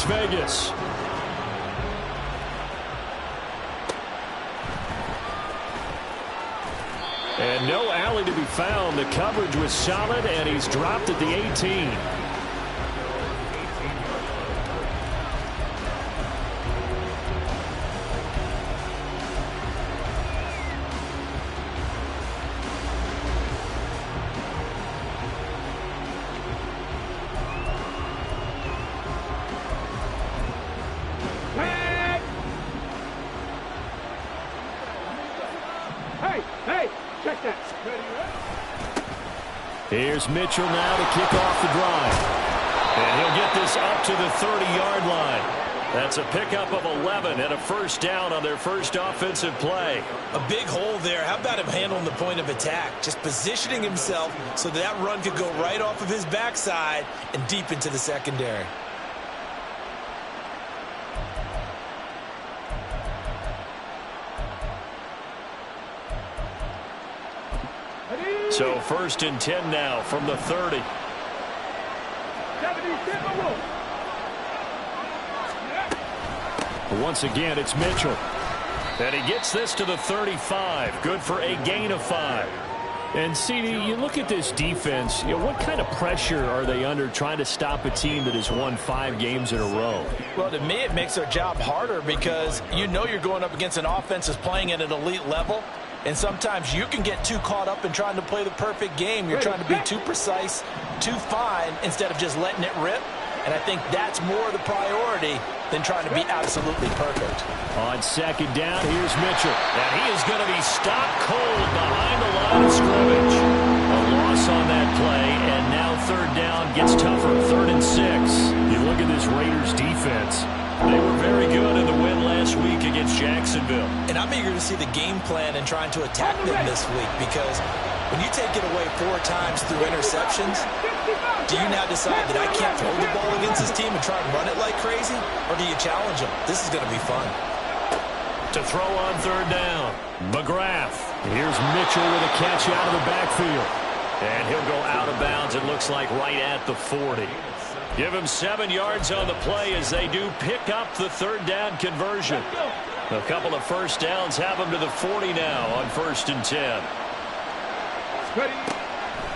Vegas. And no alley to be found. The coverage was solid, and he's dropped at the 18. Here's Mitchell now to kick off the drive. And he'll get this up to the 30-yard line. That's a pickup of 11 and a first down on their first offensive play. A big hole there. How about him handling the point of attack? Just positioning himself so that run could go right off of his backside and deep into the secondary. So 1st and 10 now from the 30. Once again, it's Mitchell. And he gets this to the 35. Good for a gain of 5. And, CD, you look at this defense, what kind of pressure are they under trying to stop a team that has won 5 games in a row? Well, to me, it makes their job harder because you're going up against an offense that's playing at an elite level. And sometimes you can get too caught up in trying to play the perfect game. You're trying to be too precise, too fine, instead of just letting it rip. And I think that's more the priority than trying to be absolutely perfect. On 2nd down, here's Mitchell. And he is going to be stopped cold behind the line of scrimmage. A loss on that play, and now 3rd down gets tougher. 3rd and 6. You look at this Raiders defense. They were very good in the win last week against Jacksonville. And I'm eager to see the game plan and trying to attack them this week because when you take it away 4 times through interceptions, do you now decide that I can't throw the ball against this team and try and run it like crazy? Or do you challenge them? This is going to be fun. To throw on 3rd down, McGrath. Here's Mitchell with a catch out of the backfield. And he'll go out of bounds, it looks like, right at the 40. Give him 7 yards on the play as they do pick up the 3rd down conversion. A couple of first downs have them to the 40 now on 1st and 10.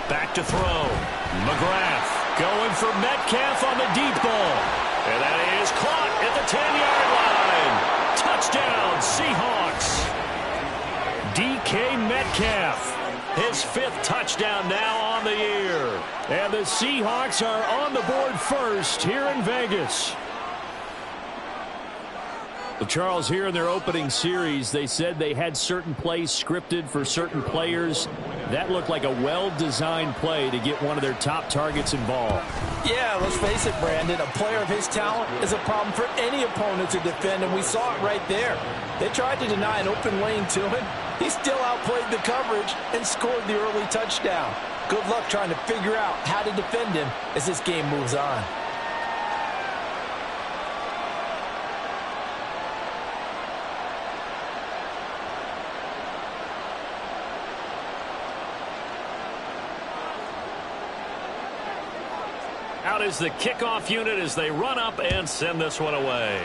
Back to throw. McGrath going for Metcalf on the deep ball. And that is caught at the 10-yard line. Touchdown, Seahawks. DK Metcalf. His 5th touchdown now on the year. And the Seahawks are on the board first here in Vegas. Well, Charles, here in their opening series, they said they had certain plays scripted for certain players. That looked like a well-designed play to get one of their top targets involved. Yeah, let's face it, Brandon. A player of his talent is a problem for any opponent to defend, and we saw it right there. They tried to deny an open lane to him. He still outplayed the coverage and scored the early touchdown. Good luck trying to figure out how to defend him as this game moves on. Out is the kickoff unit as they run up and send this one away.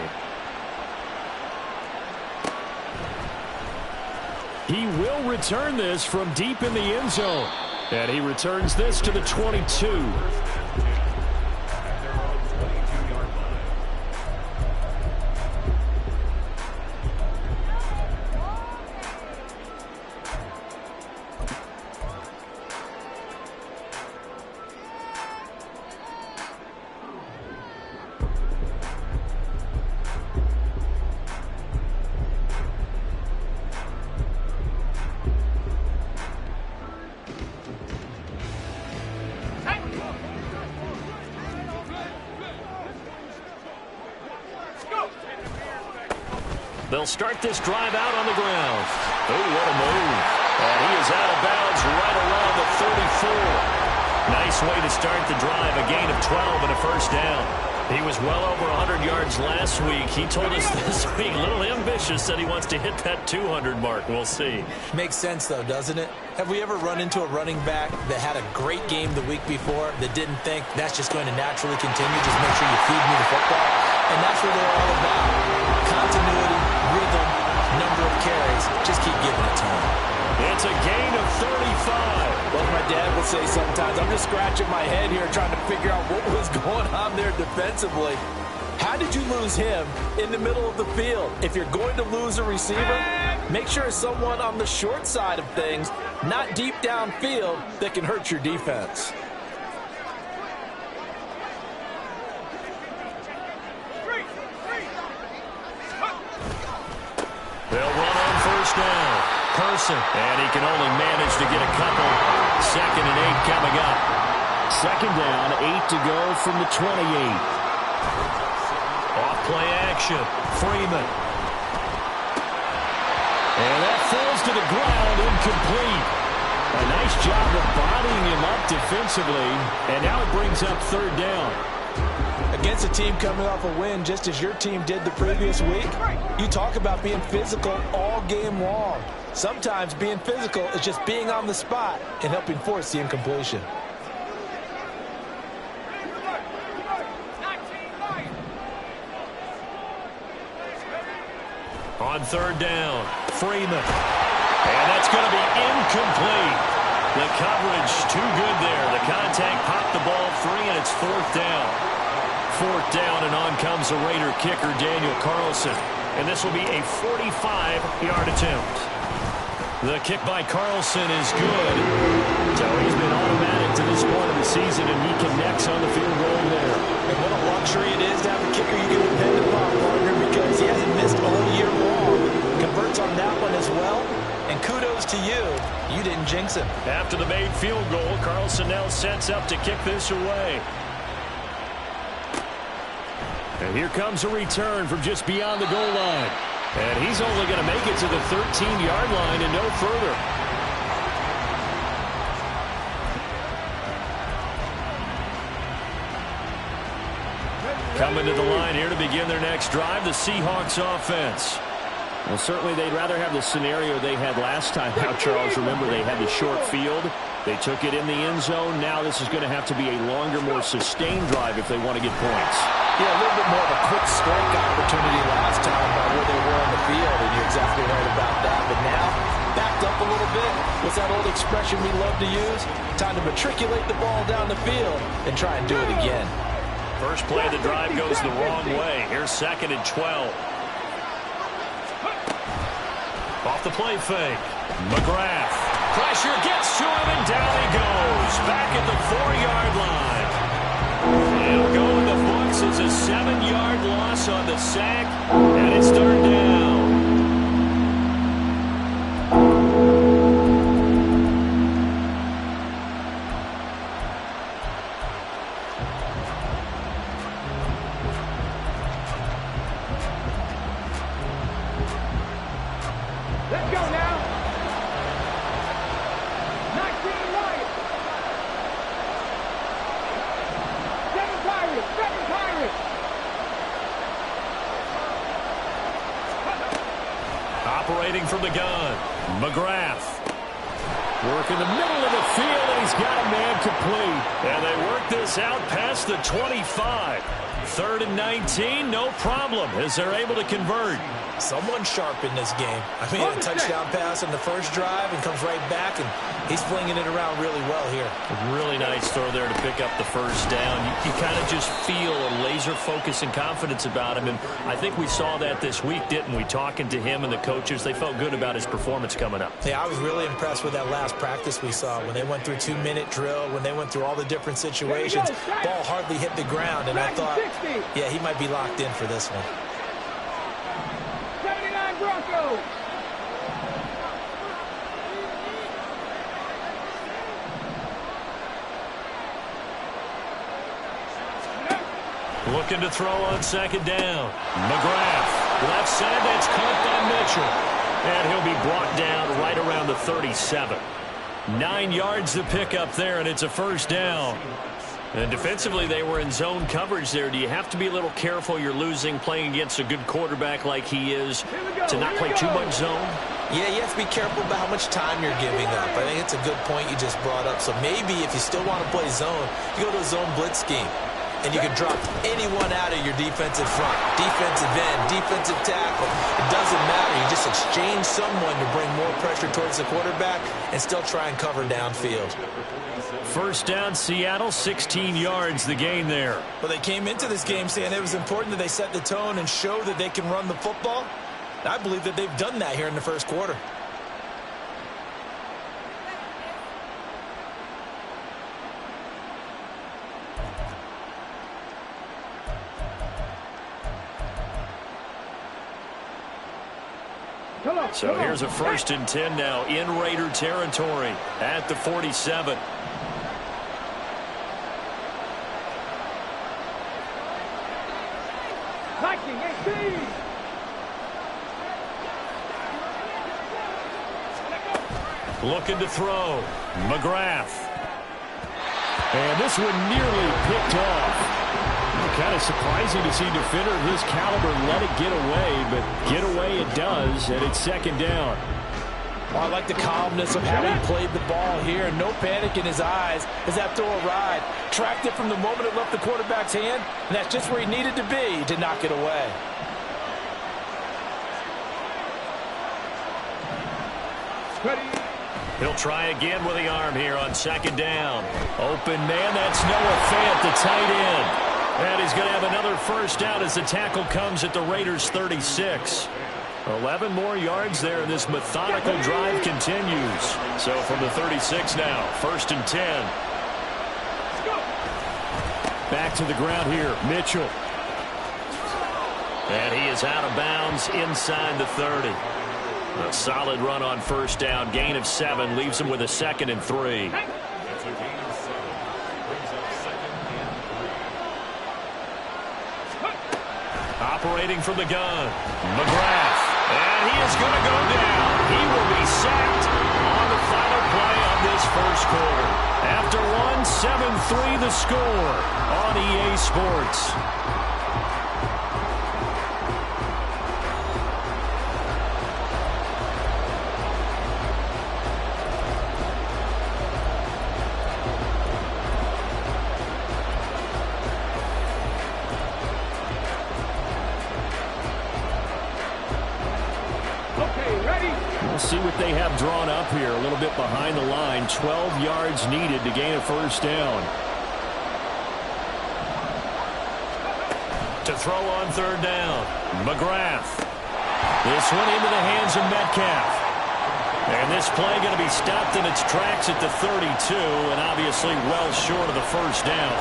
He will return this from deep in the end zone. And he returns this to the 22. They'll start this drive out on the ground. Oh, what a move. And he is out of bounds right around the 34. Nice way to start the drive. A gain of 12 and a first down. He was well over 100 yards last week. He told us this week, a little ambitious, said he wants to hit that 200 mark. We'll see. Makes sense, though, doesn't it? Have we ever run into a running back that had a great game the week before that didn't think that's just going to naturally continue? Just make sure you feed me the football. And that's what they're all about. Continuity, rhythm, number of carries. Just keep giving it to them. It's a gain of 35. Well, my dad would say sometimes, I'm just scratching my head here trying to figure out what was going on there defensively. How did you lose him in the middle of the field? If you're going to lose a receiver, make sure it's someone on the short side of things, not deep downfield, that can hurt your defense. They'll run on first down. Person, and he can only manage to get a couple. 2nd and 8 coming up. 2nd down, 8 to go from the 28. Off play action. Freeman. And that falls to the ground, incomplete. A nice job of bodying him up defensively, and now it brings up 3rd down. Against a team coming off a win, just as your team did the previous week, you talk about being physical all game long. Sometimes being physical is just being on the spot and helping force the incompletion. On 3rd down, Freeman. And that's going to be incomplete. The coverage too good there. The contact popped the ball free, and it's 4th down. 4th down, and on comes the Raider kicker, Daniel Carlson. And this will be a 45-yard attempt. The kick by Carlson is good. So he's been automatic to this point of the season, and he connects on the field goal there. And what a luxury it is to have a kicker you can depend upon, partner, because he hasn't missed all year long. Converts on that one as well. And kudos to you. You didn't jinx him. After the made field goal, Carlson now sets up to kick this away. And here comes a return from just beyond the goal line. And he's only going to make it to the 13-yard line and no further. Coming to the line here to begin their next drive, the Seahawks offense. Well, certainly they'd rather have the scenario they had last time out, Charles. Remember, they had the short field. They took it in the end zone. Now this is going to have to be a longer, more sustained drive if they want to get points. Yeah, a little bit more of a quick strike opportunity last time by where they were on the field, and you're exactly right about that. But now, backed up a little bit. What's that old expression we love to use? Time to matriculate the ball down the field and try and do it again. First play of the drive goes the wrong way. Here's 2nd and 12. Off the play fake. McGrath. Pressure gets to him, and down he goes. Back at the 4-yard line. It'll go in the books as a 7-yard loss on the sack, and it's 3rd down. Let's go now. 19 Lions. 7 Pirates. 7 Pirates. Operating from the gun, McGrath. Work in the middle of the field, and he's got a man complete. And they work this out past the 25. 3rd and 19, no problem, as they're able to convert. Someone sharp in this game. I mean, a touchdown pass in the first drive and comes right back, and he's flinging it around really well here. A really nice throw there to pick up the first down. You kind of just feel a laser focus and confidence about him, and I think we saw that this week, didn't we? Talking to him and the coaches, they felt good about his performance coming up. Yeah, I was really impressed with that last practice we saw when they went through 2-minute drill, when they went through all the different situations. Ball hardly hit the ground, and I thought, yeah, he might be locked in for this one. 79 Broncos. Looking to throw on 2nd down. McGrath, left side, that's caught by Mitchell. And he'll be brought down right around the 37. 9 yards to pick up there, and it's a 1st down. And defensively, they were in zone coverage there. Do you have to be a little careful? You're losing, playing against a good quarterback like he is, to not play too much zone? Yeah, you have to be careful about how much time you're giving up. I think it's a good point you just brought up. So maybe if you still want to play zone, you go to a zone blitz scheme. and you can drop anyone out of your defensive front. Defensive end, defensive tackle. It doesn't matter. You just exchange someone to bring more pressure towards the quarterback and still try and cover downfield. First down, Seattle, 16 yards the gain there. Well, they came into this game saying it was important that they set the tone and show that they can run the football. I believe that they've done that here in the first quarter. So here's a 1st and 10 now in Raider territory at the 47. Looking to throw. McGrath. And this one nearly picked off. Kind of surprising to see a defender of his caliber let it get away, but get away it does, and it's 2nd down. Well, I like the calmness of how he played the ball here. No panic in his eyes as that throw ride. Tracked it from the moment it left the quarterback's hand, and that's just where he needed to be to knock it away. He'll try again with the arm here on 2nd down. Open man, that's Noah Fant, the tight end. And he's going to have another first down as the tackle comes at the Raiders' 36. 11 more yards there, and this methodical drive continues. So from the 36 now, 1st and 10. Back to the ground here, Mitchell. And he is out of bounds inside the 30. A solid run on first down, gain of 7, leaves him with a 2nd and 3. Operating from the gun, McGrath, and he is going to go down. He will be sacked on the final play of this first quarter. After one, 7-3 the score on EA Sports. See what they have drawn up here. A little bit behind the line. 12 yards needed to gain a first down. To throw on 3rd down. McGrath. This one into the hands of Metcalf. And this play going to be stopped in its tracks at the 32, and obviously well short of the first down.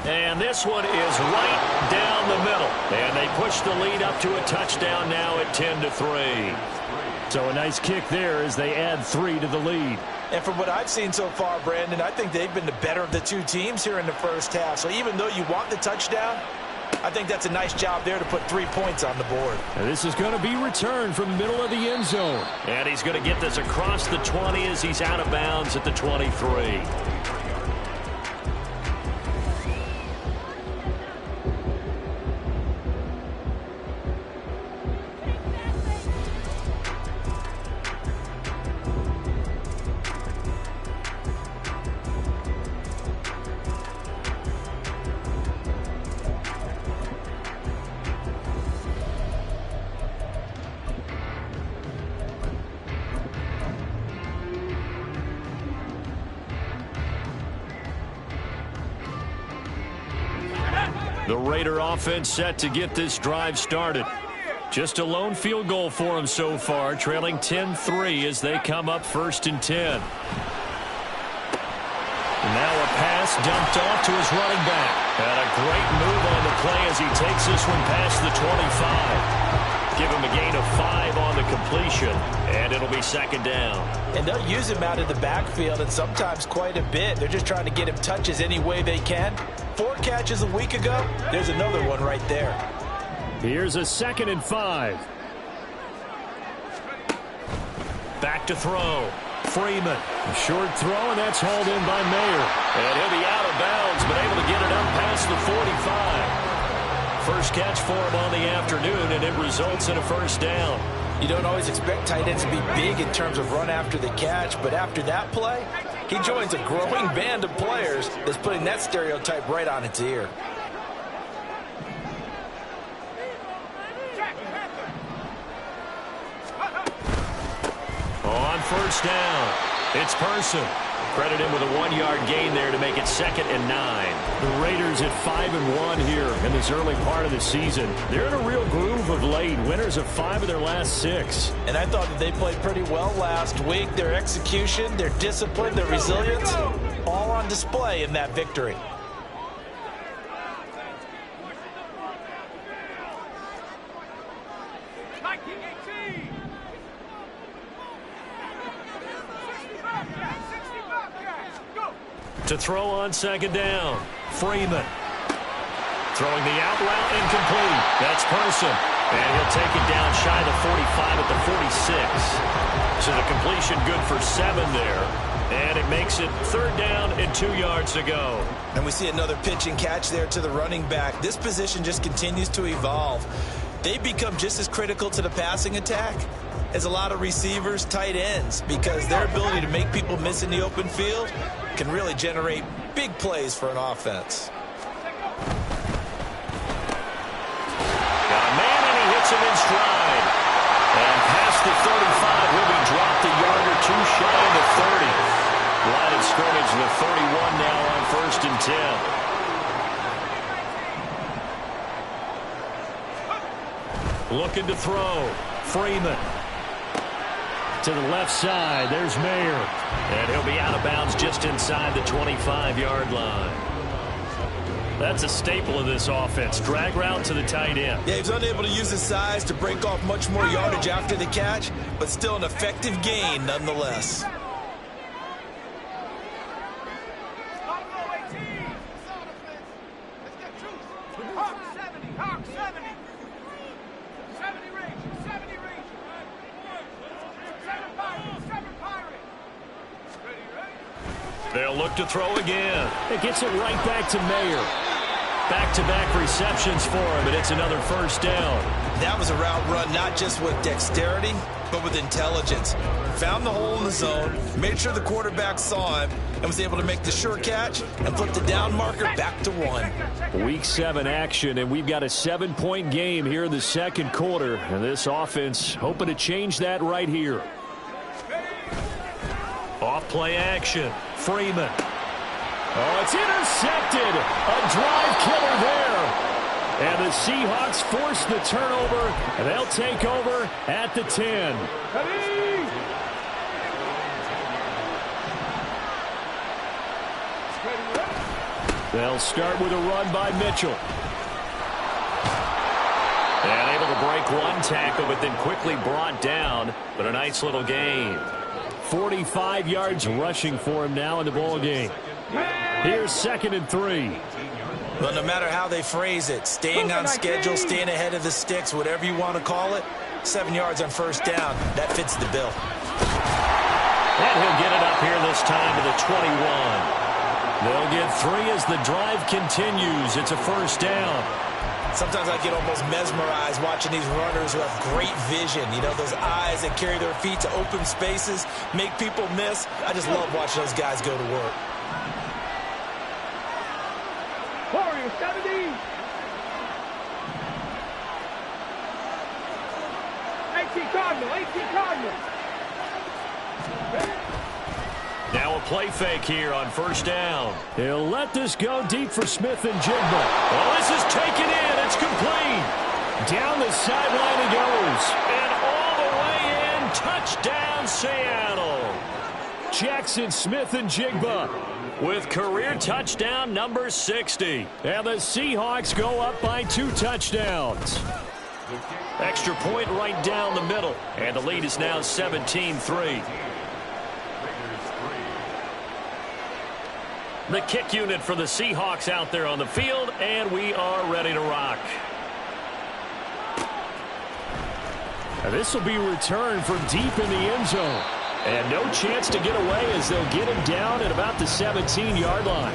And this one is right down the middle. And they push the lead up to a touchdown now at 10-3. So a nice kick there as they add 3 to the lead. And from what I've seen so far, Brandon, I think they've been the better of the two teams here in the first half. So even though you want the touchdown, I think that's a nice job there to put 3 points on the board. And this is going to be returned from the middle of the end zone. And he's going to get this across the 20 as he's out of bounds at the 23. The Raider offense set to get this drive started. Just a lone field goal for them so far, trailing 10-3 as they come up 1st and 10. Now a pass dumped off to his running back. And a great move on the play as he takes this one past the 25. Give him a gain of 5 on the completion, and it'll be 2nd down. And they'll use him out of the backfield, and sometimes quite a bit. They're just trying to get him touches any way they can. 4 catches a week ago. There's another one right there. Here's a 2nd and 5. Back to throw. Freeman. A short throw, and that's hauled in by Mayer. And he'll be out of bounds, but able to get it up past the 45. First catch for him on the afternoon, and it results in a first down. You don't always expect tight ends to be big in terms of run after the catch, but after that play, he joins a growing band of players that's putting that stereotype right on its ear. On first down, it's Person. Credit him with a 1-yard gain there to make it 2nd and 9. The Raiders at 5-1 here in this early part of the season. They're in a real groove of late. Winners of 5 of their last 6. And I thought that they played pretty well last week. Their execution, their discipline, their resilience, all on display in that victory. To throw on 2nd down, Freeman. Throwing the out route incomplete. That's Person. And he'll take it down shy of the 45 at the 46. So the completion good for 7 there. And it makes it 3rd down and 2 yards to go. And we see another pitch and catch there to the running back. This position just continues to evolve. They become just as critical to the passing attack as a lot of receivers, tight ends, because their ability to make people miss in the open field can really generate big plays for an offense. Got a man, and he hits him in stride. And past the 35, will be dropped a yard or 2 shy of the 30. Line of scrimmage, the 31 now on 1st and 10. Looking to throw. Freeman. To the left side, there's Mayer. And he'll be out of bounds just inside the 25-yard line. That's a staple of this offense. Drag route to the tight end. Yeah, he's unable to use his size to break off much more yardage after the catch, but still an effective gain nonetheless. They'll look to throw again. It gets it right back to Mayer. Back-to-back receptions for him, and it's another 1st down. That was a route run not just with dexterity, but with intelligence. Found the hole in the zone, made sure the quarterback saw him, and was able to make the sure catch and flip the down marker back to 1. Week 7 action, and we've got a 7-point game here in the 2nd quarter. And this offense hoping to change that right here. Off-play action. Freeman. Oh, it's intercepted. A drive killer there. And the Seahawks force the turnover, and they'll take over at the 10. They'll start with a run by Mitchell. And able to break one tackle, but then quickly brought down. But a nice little gain. 45 yards rushing for him now in the ball game. Here's 2nd and 3. Well, no matter how they phrase it, staying on schedule, staying ahead of the sticks, whatever you want to call it, 7 yards on 1st down, that fits the bill. And he'll get it up here this time to the 21. They'll get 3 as the drive continues. It's a 1st down. Sometimes I get almost mesmerized watching these runners who have great vision. You know, those eyes that carry their feet to open spaces, make people miss. I just love watching those guys go to work. Warriors 70. 18 Cardinal. Now a play fake here on 1st down. He'll let this go deep for Smith and Jigba. Oh, this is taken in. It's complete. Down the sideline he goes. And all the way in. Touchdown, Seattle. Jackson Smith and Jigba with career touchdown number 60. And the Seahawks go up by 2 touchdowns. Extra point right down the middle. And the lead is now 17-3. The kick unit for the Seahawks out there on the field, and we are ready to rock. And this will be returned from deep in the end zone. And no chance to get away as they'll get him down at about the 17-yard line.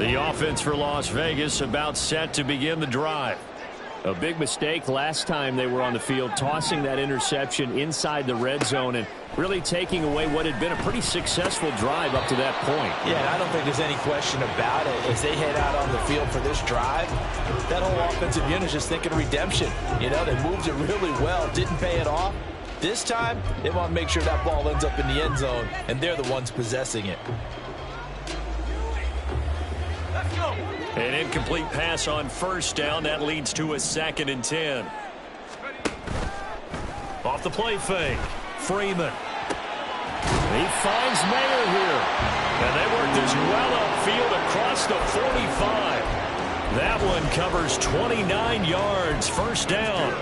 The offense for Las Vegas about set to begin the drive. A big mistake last time they were on the field, tossing that interception inside the red zone and really taking away what had been a pretty successful drive up to that point. Yeah, and I don't think there's any question about it. As they head out on the field for this drive, that whole offensive unit is just thinking redemption. You know, they moved it really well, didn't pay it off. This time, they want to make sure that ball ends up in the end zone, and they're the ones possessing it. An incomplete pass on first down. That leads to a 2nd and 10. Off the play fake. Freeman. He finds Mayer here. And they work this well upfield across the 45. That one covers 29 yards. First down.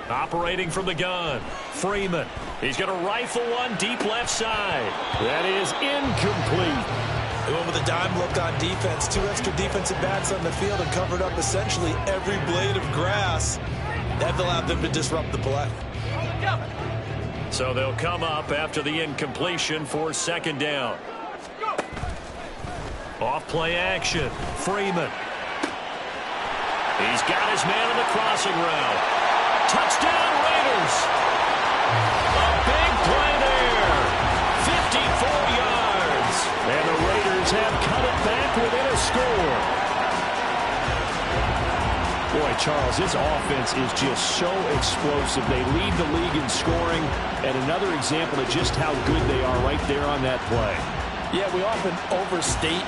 Operating from the gun, Freeman. He's going to rifle one deep left side. That is incomplete. They went with a dime look on defense. 2 extra defensive backs on the field and covered up essentially every blade of grass. That allowed them to disrupt the play. So they'll come up after the incompletion for 2nd down. Off play action, Freeman. He's got his man on the crossing route. Touchdown, Raiders. A big play there. 54 yards. And the Raiders have cut it back within a score. Boy, Charles, this offense is just so explosive. They lead the league in scoring, and another example of just how good they are right there on that play. Yeah, we often overstate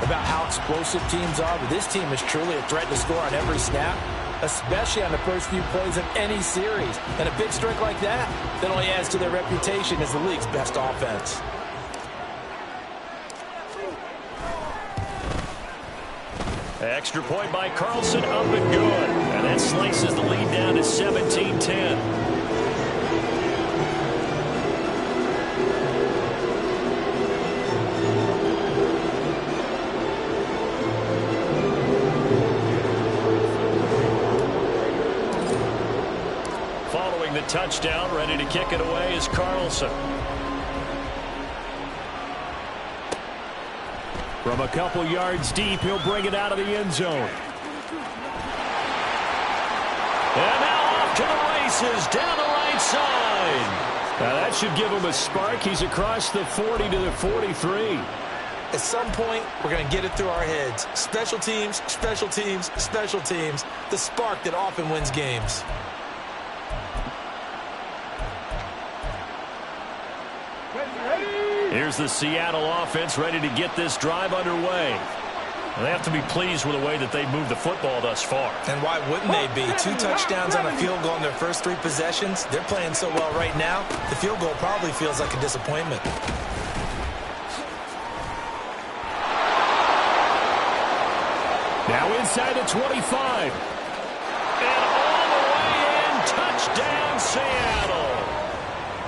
about how explosive teams are, but this team is truly a threat to score on every snap, especially on the first few plays of any series. And a big strike like that only adds to their reputation as the league's best offense. Extra point by Carlson, up and good. And that slices the lead down to 17-10. Following the touchdown, ready to kick it away is Carlson. From a couple yards deep, he'll bring it out of the end zone. And now off to the races, down the right side. Now that should give him a spark. He's across the 40 to the 43. At some point, we're going to get it through our heads. Special teams, special teams, special teams. The spark that often wins games. Here's the Seattle offense ready to get this drive underway. They have to be pleased with the way that they've moved the football thus far. And why wouldn't they be? 2 touchdowns on a field goal in their first 3 possessions. They're playing so well right now, the field goal probably feels like a disappointment. Now inside the 25. And all the way in, touchdown Seattle.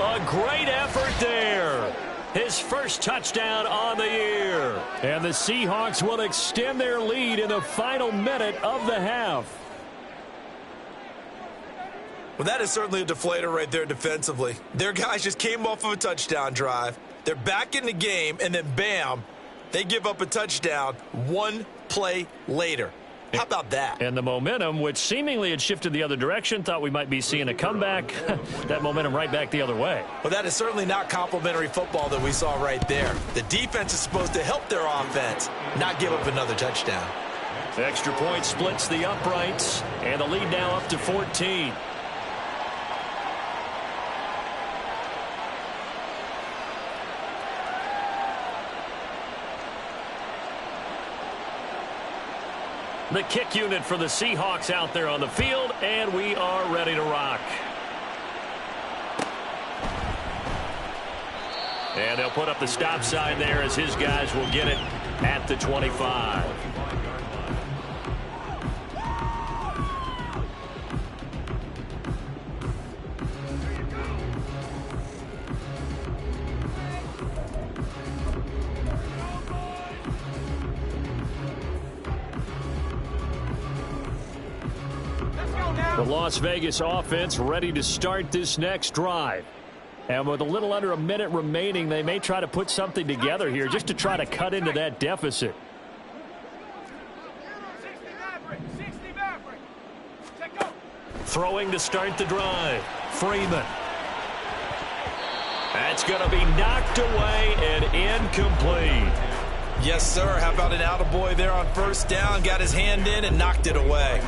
A great effort there. His first touchdown on the year. And the Seahawks will extend their lead in the final minute of the half. Well, that is certainly a deflator right there defensively. Their guys just came off of a touchdown drive. They're back in the game, and then bam, they give up a touchdown 1 play later. How about that? And the momentum, which seemingly had shifted the other direction, thought we might be seeing a comeback. That momentum right back the other way. Well, that is certainly not complimentary football that we saw right there. The defense is supposed to help their offense, not give up another touchdown. Extra point splits the uprights, and the lead now up to 14. The kick unit for the Seahawks out there on the field, and we are ready to rock. And they'll put up the stop sign there as his guys will get it at the 25. The Las Vegas offense ready to start this next drive. And with a little under a minute remaining, they may try to put something together here just to try to cut into that deficit. Throwing to start the drive. Freeman. That's going to be knocked away and incomplete. Yes, sir. How about an attaboy there on first down? Got his hand in and knocked it away.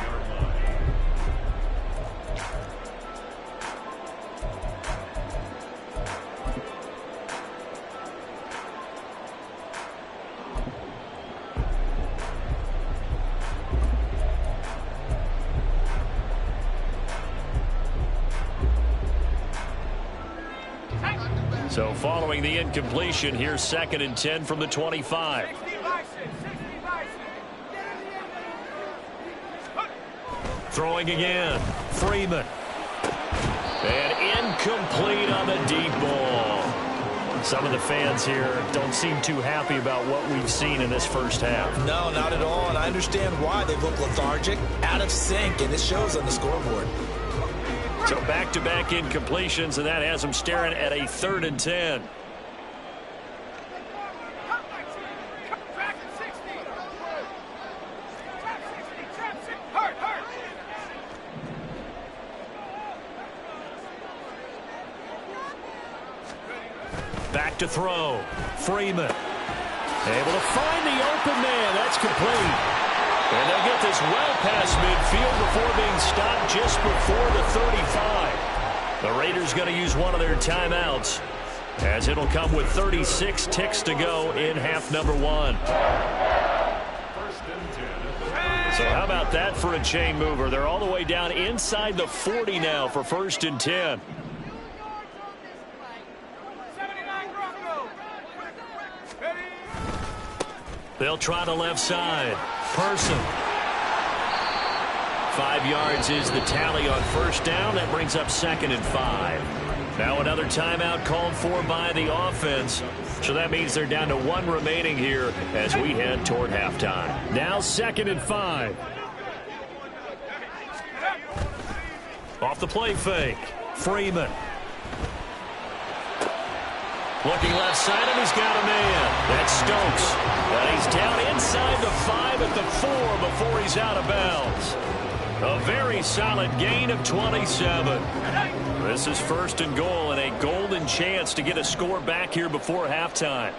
So following the incompletion, here's 2nd and 10 from the 25. Throwing again. Freeman. And incomplete on the deep ball. Some of the fans here don't seem too happy about what we've seen in this first half. No, not at all. And I understand why. They look lethargic, out of sync, and it shows on the scoreboard. So back-to-back incompletions, and that has them staring at a 3rd and 10. Back to throw. Freeman. Able to find the open man. That's complete. And they'll get this well past midfield before being stopped just before the 35. The Raiders going to use one of their timeouts, as it'll come with 36 ticks to go in half number 1. So how about that for a chain mover? They're all the way down inside the 40 now for 1st and 10. They'll try the left side. Person. 5 yards is the tally on first down. That brings up 2nd and 5. Now another timeout called for by the offense. So that means they're down to 1 remaining here as we head toward halftime. Now 2nd and 5. Off the play fake. Freeman. Looking left side, and he's got a man. That's Stokes. And he's down inside the 5 at the 4 before he's out of bounds. A very solid gain of 27. This is 1st and goal, and a golden chance to get a score back here before halftime.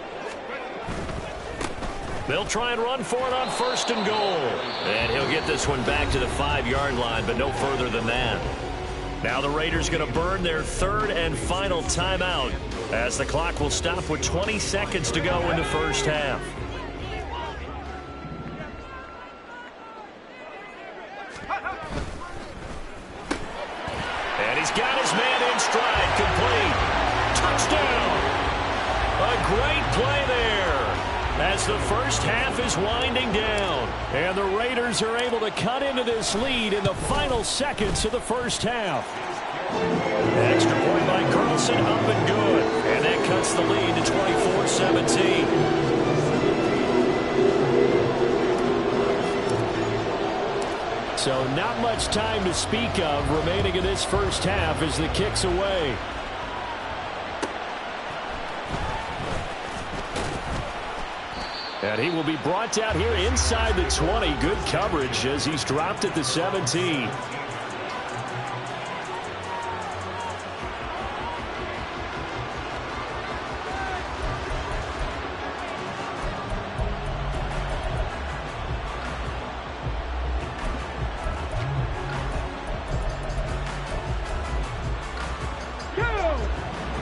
They'll try and run for it on 1st and goal. And he'll get this one back to the 5-yard line, but no further than that. Now the Raiders going to burn their 3rd and final timeout, as the clock will stop with 20 seconds to go in the first half. And he's got his man in stride, complete. Touchdown! A great play there, as the first half is winding down. And the Raiders are able to cut into this lead in the final seconds of the first half. Extra point by Carlson, up and good. And that cuts the lead to 24-17. So not much time to speak of remaining in this first half as the kick's away. And he will be brought down here inside the 20. Good coverage as he's dropped at the 17.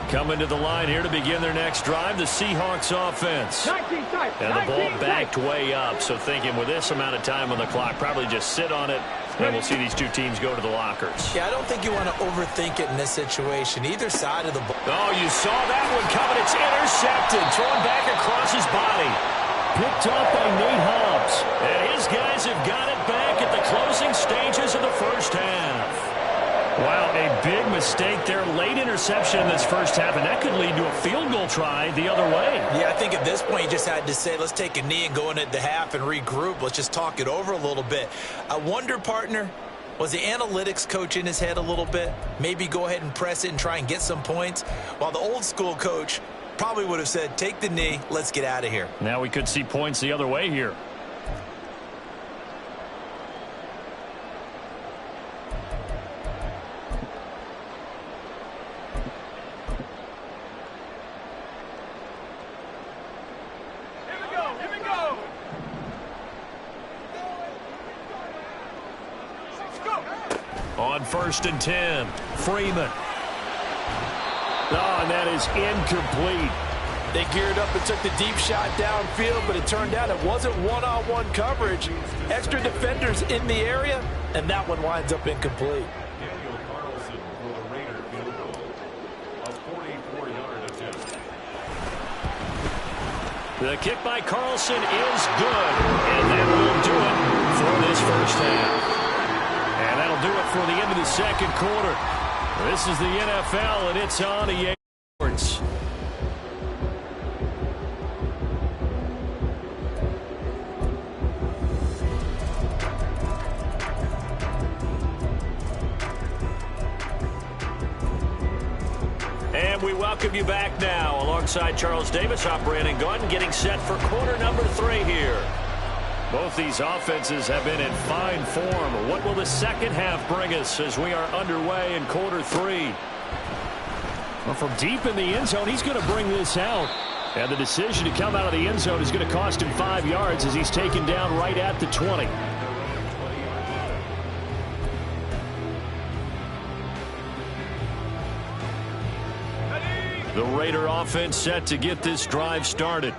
Coming to the line here to begin their next drive, the Seahawks offense. And the ball backed way up, so thinking with this amount of time on the clock, probably just sit on it, and we'll see these two teams go to the lockers. Yeah, I don't think you want to overthink it in this situation. Either side of the ball. Oh, you saw that one coming. It's intercepted, thrown back across his body. Picked off by Nate Hobbs. And his guys have got it back at the closing stages of the first half. Wow, a big mistake there. Late interception in this first half, and that could lead to a field goal try the other way. Yeah, I think at this point you just had to say, let's take a knee and go into the half and regroup. Let's just talk it over a little bit. I wonder, partner, Was the analytics coach in his head a little bit? Maybe go ahead and press it and try and get some points? While the old school coach probably would have said, take the knee, let's get out of here. Now we could see points the other way here. On 1st and 10, Freeman. Oh, and that is incomplete. They geared up and took the deep shot downfield, but it turned out it wasn't one-on-one coverage. Extra defenders in the area, and that one winds up incomplete. Daniel Carlson for the Raider field goal. A 44-yard attempt. The kick by Carlson is good, and that will do it for this first half. And that'll do it for the end of the second quarter. This is the NFL, and it's on EA Sports. And we welcome you back now. Alongside Charles Davis, I'm Brandon Gaudin, getting set for quarter number 3 here. Both these offenses have been in fine form. What will the second half bring us as we are underway in quarter 3? Well, from deep in the end zone, he's going to bring this out. And the decision to come out of the end zone is going to cost him 5 yards as he's taken down right at the 20. The Raider offense set to get this drive started.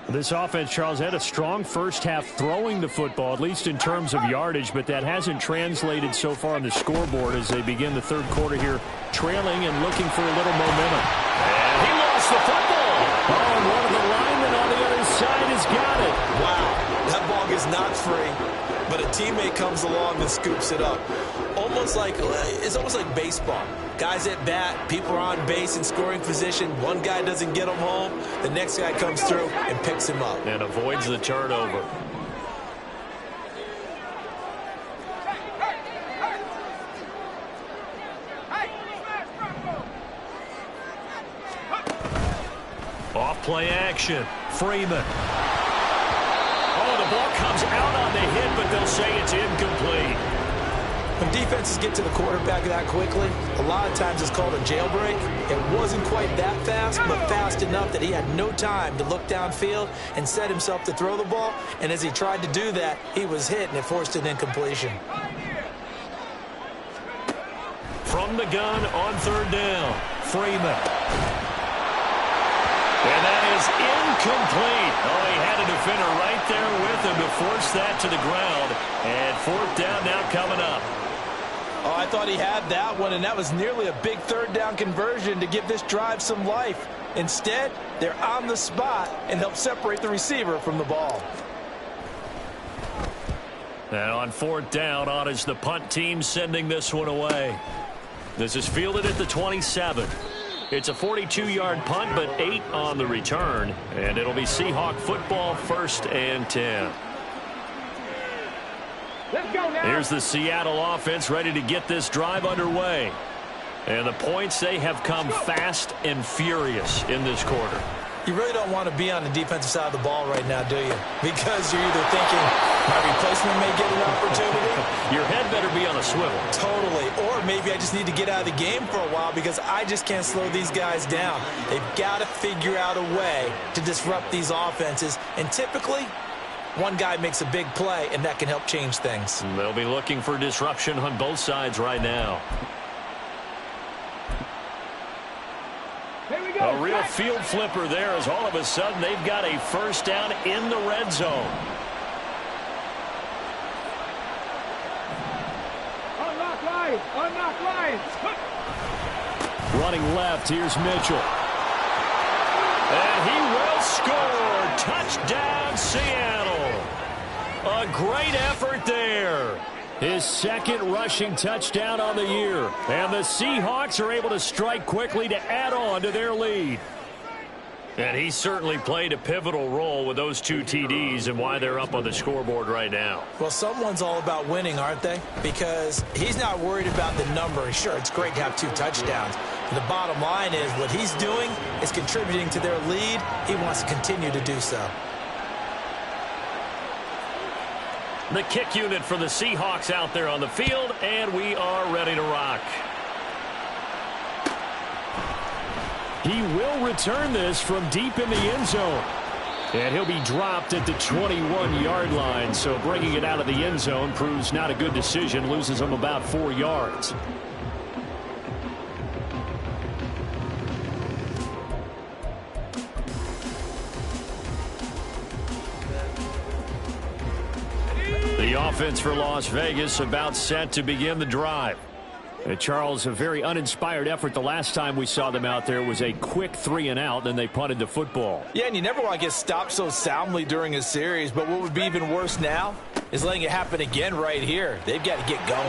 This offense, Charles, had a strong first half throwing the football, at least in terms of yardage, but that hasn't translated so far on the scoreboard as they begin the third quarter here, trailing and looking for a little momentum. And he lost the football. Oh, and one of the linemen on the other side has got it. Wow, that ball is not free, but a teammate comes along and scoops it up. It's almost like baseball. Guys at bat, people are on base in scoring position. One guy doesn't get him home. The next guy comes through and picks him up. And avoids the turnover. Off play action. Freeman. Oh, the ball comes out on the hit, but they'll say it's incomplete. When defenses get to the quarterback that quickly, a lot of times it's called a jailbreak. It wasn't quite that fast, but fast enough that he had no time to look downfield and set himself to throw the ball. And as he tried to do that, he was hit, and it forced an incompletion. From the gun on third down, Freeman. And that is incomplete. Oh, he had a defender right there with him to force that to the ground. And fourth down now coming up. Oh, I thought he had that one, and that was nearly a big third down conversion to give this drive some life. Instead, they're on the spot and help separate the receiver from the ball. And on fourth down, on is the punt team sending this one away. This is fielded at the 27. It's a 42-yard punt, but 8 on the return. And it'll be Seahawk football, 1st and 10. Let's go now. Here's the Seattle offense ready to get this drive underway. And the points, they have come fast and furious in this quarter. You really don't want to be on the defensive side of the ball right now, do you? Because you're either thinking my replacement may get an opportunity. Your head better be on a swivel. Totally. Or maybe I just need to get out of the game for a while because I just can't slow these guys down. They've got to figure out a way to disrupt these offenses. And typically, one guy makes a big play, and that can help change things. They'll be looking for disruption on both sides right now. A real field flipper there as all of a sudden they've got a first down in the red zone. Unlock Lions. Unlock Lions. Running left, here's Mitchell. And he will score. Touchdown, Seattle. A great effort there. His second rushing touchdown on the year. And the Seahawks are able to strike quickly to add on to their lead. And he certainly played a pivotal role with those 2 TDs and why they're up on the scoreboard right now. Well, someone's all about winning, aren't they? Because he's not worried about the number. Sure, it's great to have 2 touchdowns. But the bottom line is what he's doing is contributing to their lead. He wants to continue to do so. The kick unit for the Seahawks out there on the field, and we are ready to rock. He will return this from deep in the end zone. And he'll be dropped at the 21-yard line. So bringing it out of the end zone proves not a good decision. Loses him about 4 yards. The offense for Las Vegas about set to begin the drive. Charles, a very uninspired effort the last time we saw them out there. It was a quick 3-and-out, then they punted the football. Yeah, and you never want to get stopped so soundly during a series, but what would be even worse now is letting it happen again right here. They've got to get going.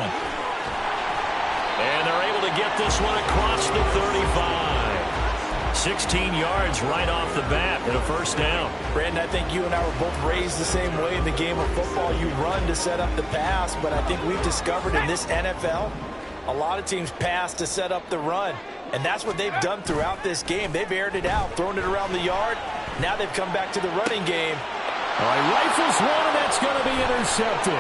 And they're able to get this one across the 35. 16 yards right off the bat and a first down. Brandon, I think you and I were both raised the same way in the game of football. You run to set up the pass, but I think we've discovered in this NFL, a lot of teams pass to set up the run, and that's what they've done throughout this game. They've aired it out, thrown it around the yard. Now they've come back to the running game. All right, rifles one, and that's going to be intercepted.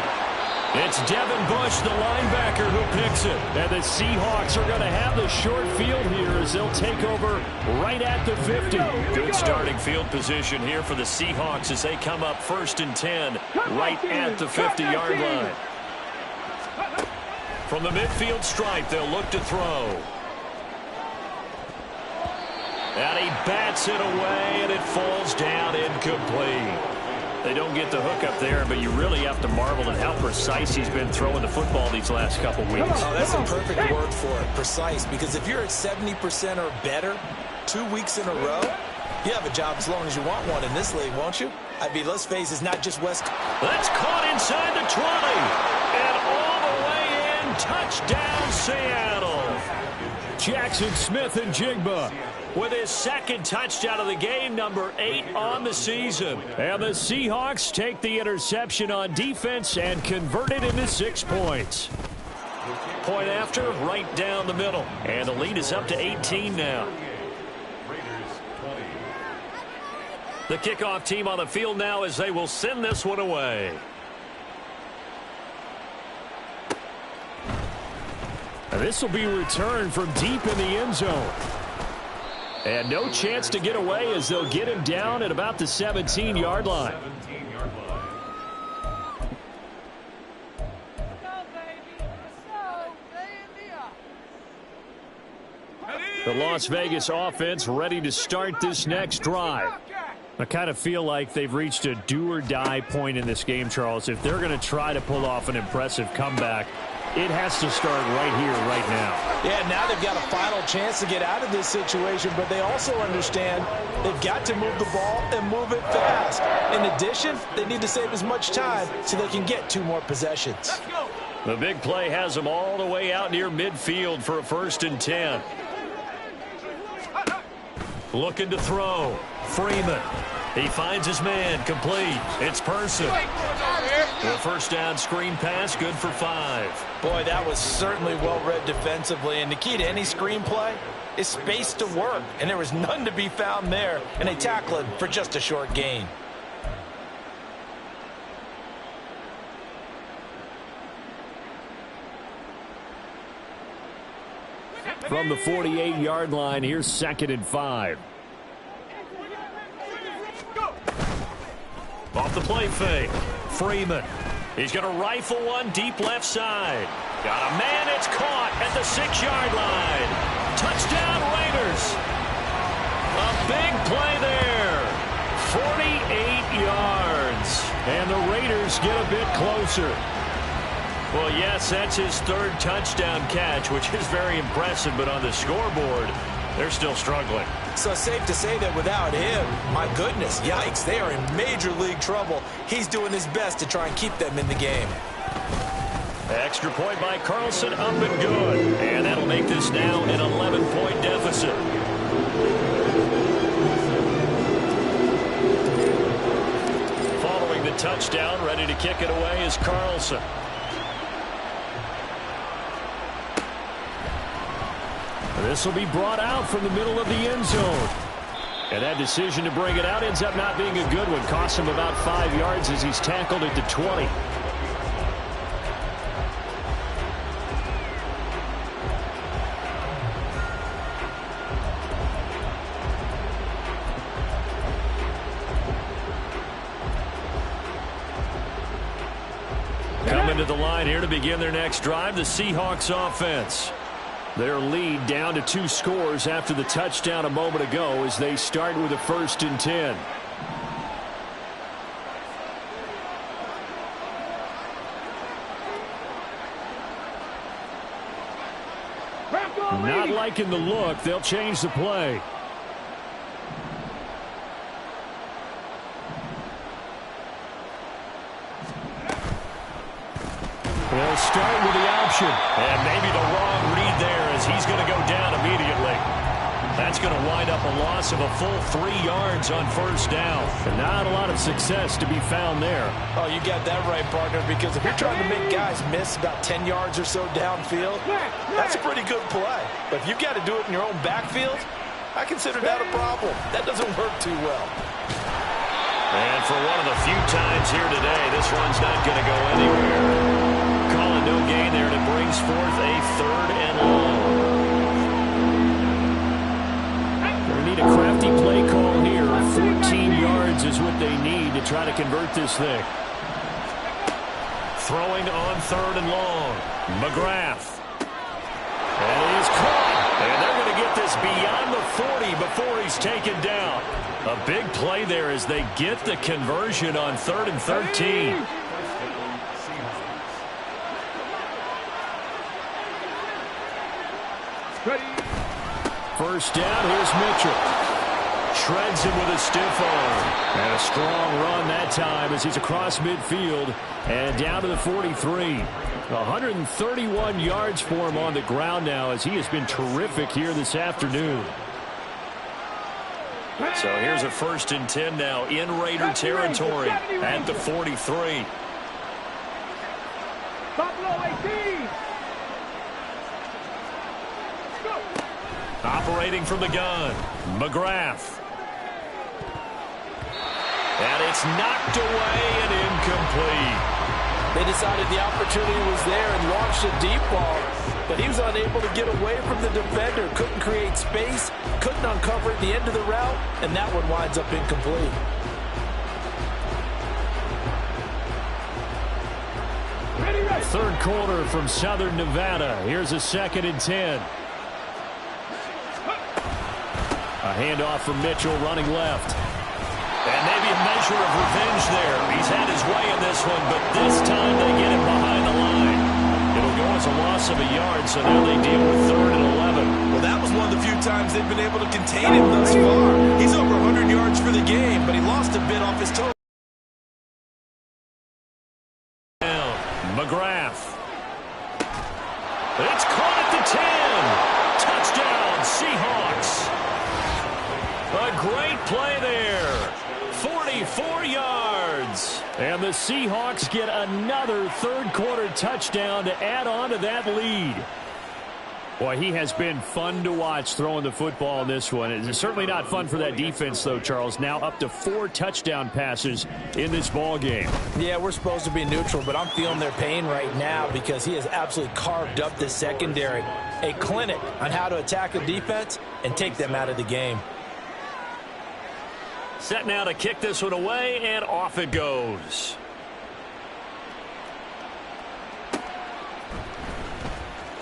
It's Devin Bush, the linebacker, who picks it. And the Seahawks are going to have the short field here as they'll take over right at the 50. Good starting field position here for the Seahawks as they come up 1st and 10 right at the 50-yard line. From the midfield stripe, they'll look to throw. And he bats it away, and it falls down incomplete. They don't get the hook up there, but you really have to marvel at how precise he's been throwing the football these last couple weeks. Oh, that's a perfect word for it, precise, because if you're at 70% or better 2 weeks in a row, you have a job as long as you want one in this league, won't you? I mean, let's face it, it's not just West. That's caught inside the 20, and all the way in, touchdown Seattle. Jackson Smith and Jigba with his 2nd touchdown of the game, number 8 on the season. And the Seahawks take the interception on defense and convert it into 6 points. Point after, right down the middle. And the lead is up to 18 now. The kickoff team on the field now as they will send this one away. And this will be returned from deep in the end zone. And no chance to get away as they'll get him down at about the 17-yard line. The Las Vegas offense ready to start this next drive. I kind of feel like they've reached a do-or-die point in this game, Charles. If they're going to try to pull off an impressive comeback, it has to start right here, right now. Yeah, now they've got a final chance to get out of this situation, but they also understand they've got to move the ball and move it fast. In addition, they need to save as much time so they can get 2 more possessions. The big play has them all the way out near midfield for a 1st and 10. Looking to throw. Freeman. He finds his man. Complete. It's Person. The first down screen pass, good for 5. Boy, that was certainly well-read defensively. And the key to any screen play is space to work. And there was none to be found there. And they tackle it for just a short gain. From the 48-yard line, here's 2nd and 5. Off the play fake. Freeman. He's going to rifle one deep left side. Got a man. It's caught at the 6-yard line. Touchdown Raiders. A big play there. 48 yards. And the Raiders get a bit closer. Well, yes, that's his 3rd touchdown catch, which is very impressive. But on the scoreboard, they're still struggling. So safe to say that without him, my goodness, yikes, they are in major league trouble. He's doing his best to try and keep them in the game. Extra point by Carlson, up and good. And that'll make this now an 11-point deficit. the touchdown. Ready to kick it away is Carlson. This will be brought out from the middle of the end zone. And that decision to bring it out ends up not being a good one. Costs him about 5 yards as he's tackled at the 20. Coming to the line here to begin their next drive, the Seahawks offense. Their lead down to 2 scores after the touchdown a moment ago as they start with a 1st and 10. Not liking the look. They'll change the play. They'll start with the option. And maybe the wrong read there as he's going to go down immediately. That's going to wind up a loss of a full 3 yards on 1st down. And not a lot of success to be found there. Oh, you got that right, partner, because if you're trying to make guys miss about 10 yards or so downfield, that's a pretty good play. But if you've got to do it in your own backfield, I consider that a problem. That doesn't work too well. And for one of the few times here today, this one's not going to go anywhere. Calling no gain there, and it brings forth a 3rd and long. They need a crafty play call here. 14 yards is what they need to try to convert this thing. Throwing on 3rd and long. McGrath. And it is caught. And they're going to get this beyond the 40 before he's taken down. A big play there as they get the conversion on 3rd and 13. First down, here's Mitchell. Shreds him with a stiff arm. And a strong run that time as he's across midfield and down to the 43. 131 yards for him on the ground now as he has been terrific here this afternoon. So here's a 1st and 10 now in Raider territory at the 43. Operating from the gun, McGrath. And it's knocked away and incomplete. They decided the opportunity was there and launched a deep ball, but he was unable to get away from the defender, couldn't create space, couldn't uncover at the end of the route, and that one winds up incomplete. Third quarter from Southern Nevada. Here's a 2nd and 10. A handoff from Mitchell running left. And maybe a measure of revenge there. He's had his way in this one, but this time they get him behind the line. It'll go as a loss of a yard, so now they deal with 3rd and 11. Well, that was one of the few times they've been able to contain him thus far. He's over 100 yards for the game, but he lost a bit off his toe. McGrath. It's caught at the 10. Touchdown, Seahawks. A great play there. 44 yards. And the Seahawks get another 3rd quarter touchdown to add on to that lead. Boy, he has been fun to watch throwing the football in this one. It's certainly not fun for that defense, though, Charles. Now up to 4 touchdown passes in this ball game. Yeah, we're supposed to be neutral, but I'm feeling their pain right now because he has absolutely carved up the secondary. A clinic on how to attack a defense and take them out of the game. Set now to kick this one away, and off it goes.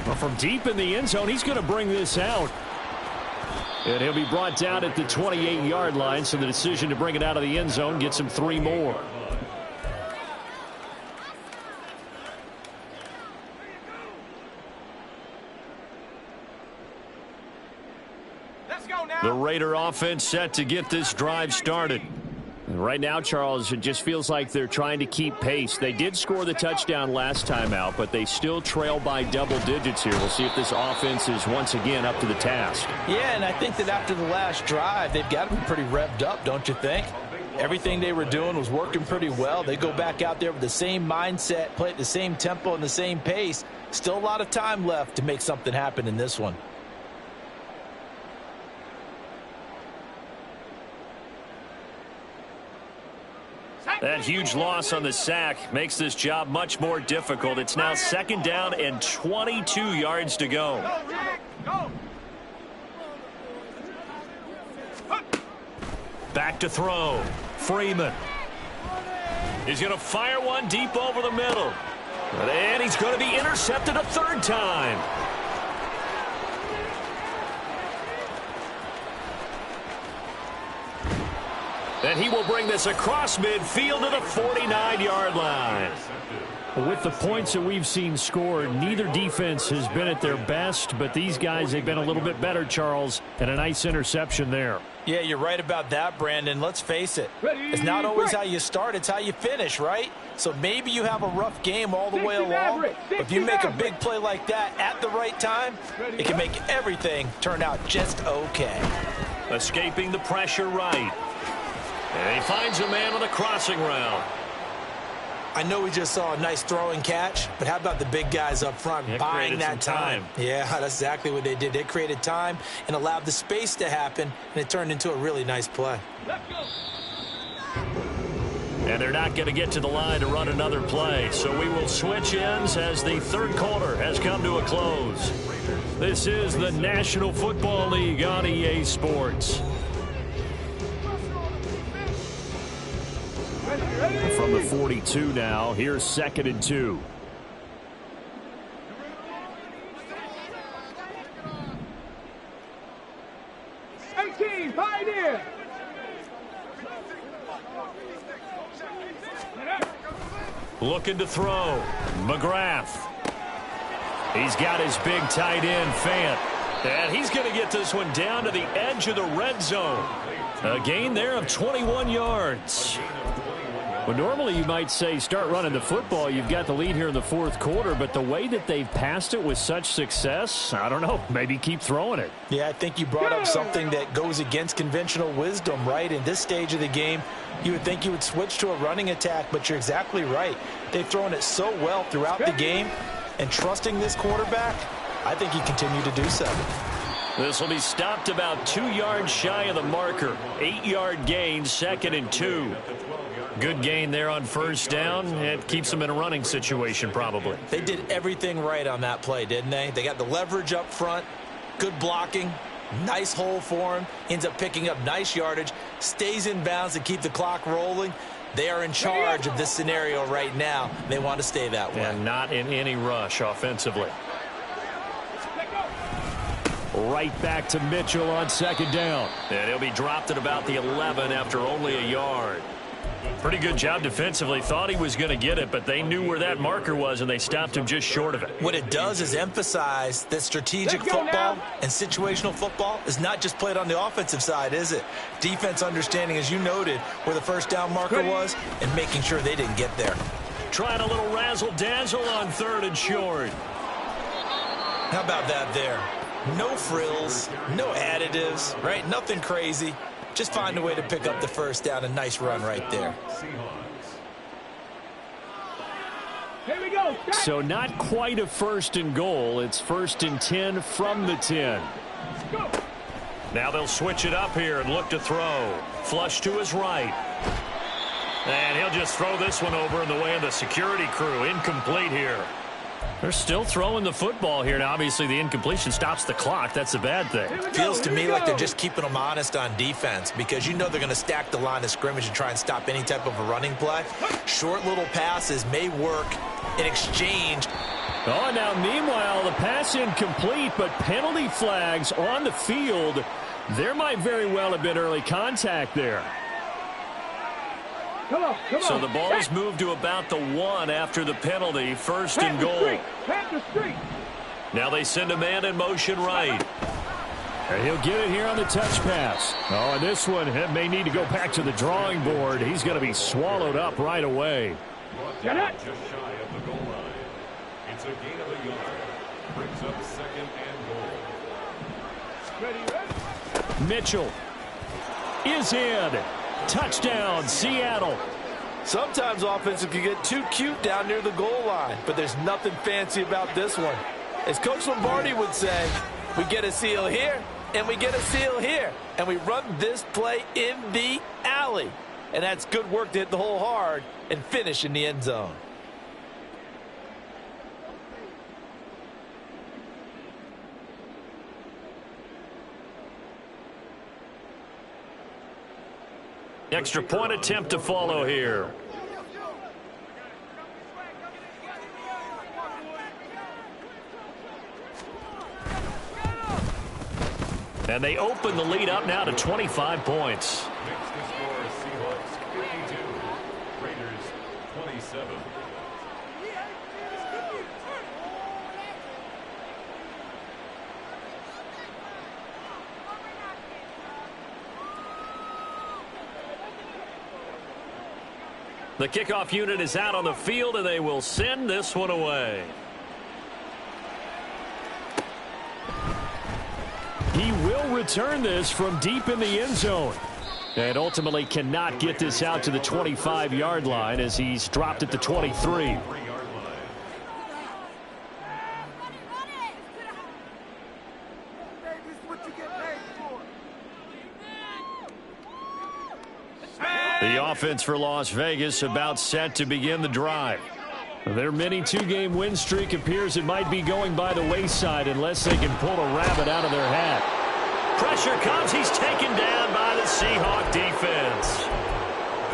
Well, from deep in the end zone, he's going to bring this out. And he'll be brought down at the 28-yard line, so the decision to bring it out of the end zone gets him 3 more. The Raider offense set to get this drive started. And right now, Charles, it just feels like they're trying to keep pace. They did score the touchdown last time out, but they still trail by double digits here. We'll see if this offense is once again up to the task. Yeah, and I think that after the last drive, they've got to be pretty revved up, don't you think? Everything they were doing was working pretty well. They go back out there with the same mindset, play at the same tempo and the same pace. Still a lot of time left to make something happen in this one. That huge loss on the sack makes this job much more difficult. It's now 2nd down and 22 yards to go. Back to throw. Freeman. He's going to fire one deep over the middle. And he's going to be intercepted a 3rd time. And he will bring this across midfield to the 49-yard line. With the points that we've seen scored, neither defense has been at their best, but these guys, they've been a little bit better, Charles, and a nice interception there. Yeah, you're right about that, Brandon. Let's face it. It's not always how you start, it's how you finish, right? So maybe you have a rough game all the way along, but if you make a big play like that at the right time, it can make everything turn out just okay. Escaping the pressure right. And he finds a man on the crossing route. I know we just saw a nice throwing catch, but how about the big guys up front buying that time? Yeah, that's exactly what they did. They created time and allowed the space to happen, and it turned into a really nice play. And they're not going to get to the line to run another play, so we will switch ends as the 3rd quarter has come to a close. This is the National Football League on EA Sports. From the 42 now, here's 2nd and 2. Pioneer. Looking to throw. McGrath. He's got his big tight end, Fant. And he's going to get this one down to the edge of the red zone. A gain there of 21 yards. Well, normally you might say start running the football. You've got the lead here in the 4th quarter, but the way that they've passed it with such success, I don't know, maybe keep throwing it. Yeah, I think you brought up something that goes against conventional wisdom, right? In this stage of the game, you would think you would switch to a running attack, but you're exactly right. They've thrown it so well throughout the game, and trusting this quarterback, I think he continued to do so. This will be stopped about 2 yards shy of the marker. 8-yard gain, 2nd and 2. Good gain there on 1st down. It keeps them in a running situation probably. They did everything right on that play, didn't they? They got the leverage up front, good blocking, nice hole for him, ends up picking up nice yardage, stays in bounds to keep the clock rolling. They are in charge of this scenario right now. They want to stay that way. And not in any rush offensively. Right back to Mitchell on 2nd down. And he'll be dropped at about the 11 after only a yard. Pretty good job defensively. Thought he was going to get it, but they knew where that marker was, and they stopped him just short of it. What it does is emphasize that strategic football and situational football is not just played on the offensive side, is it? Defense understanding, as you noted, where the 1st down marker was and making sure they didn't get there. Trying a little razzle-dazzle on 3rd and short. How about that there? No frills, no additives, right? Nothing crazy. Just find a way to pick up the 1st down. A nice run right there. Here we go. So not quite a 1st and goal. It's 1st and 10 from the 10. Go. Now they'll switch it up here and look to throw. Flush to his right. And he'll just throw this one over in the way of the security crew. Incomplete here. They're still throwing the football here. Now, obviously, the incompletion stops the clock. That's a bad thing. Feels to me like they're just keeping them honest on defense because you know they're going to stack the line of scrimmage and try and stop any type of a running play. Short little passes may work in exchange. Oh, now, meanwhile, the pass incomplete, but penalty flags on the field. There might very well have been early contact there. Come on. So the ball is moved to about the 1 after the penalty. 1st and goal. Now they send a man in motion right. And he'll get it here on the touch pass. Oh, and this one may need to go back to the drawing board. He's going to be swallowed up right away. Get it. Just shy of the goal line. It's a gain of a yard. Brings up 2nd and goal. Ready. Mitchell is in. Touchdown, Seattle. Sometimes offenses can get too cute down near the goal line, but there's nothing fancy about this one. As Coach Lombardi would say, we get a seal here, and we get a seal here, and we run this play in the alley. And that's good work to hit the hole hard and finish in the end zone. Extra point attempt to follow here. And they open the lead up now to 25 points. Makes the score Seahawks 52, Raiders 27. The kickoff unit is out on the field, and they will send this one away. He will return this from deep in the end zone. And ultimately cannot get this out to the 25-yard line as he's dropped at the 23. The offense for Las Vegas about set to begin the drive. Their mini two-game win streak appears it might be going by the wayside unless they can pull a rabbit out of their hat. Pressure comes. He's taken down by the Seahawk defense.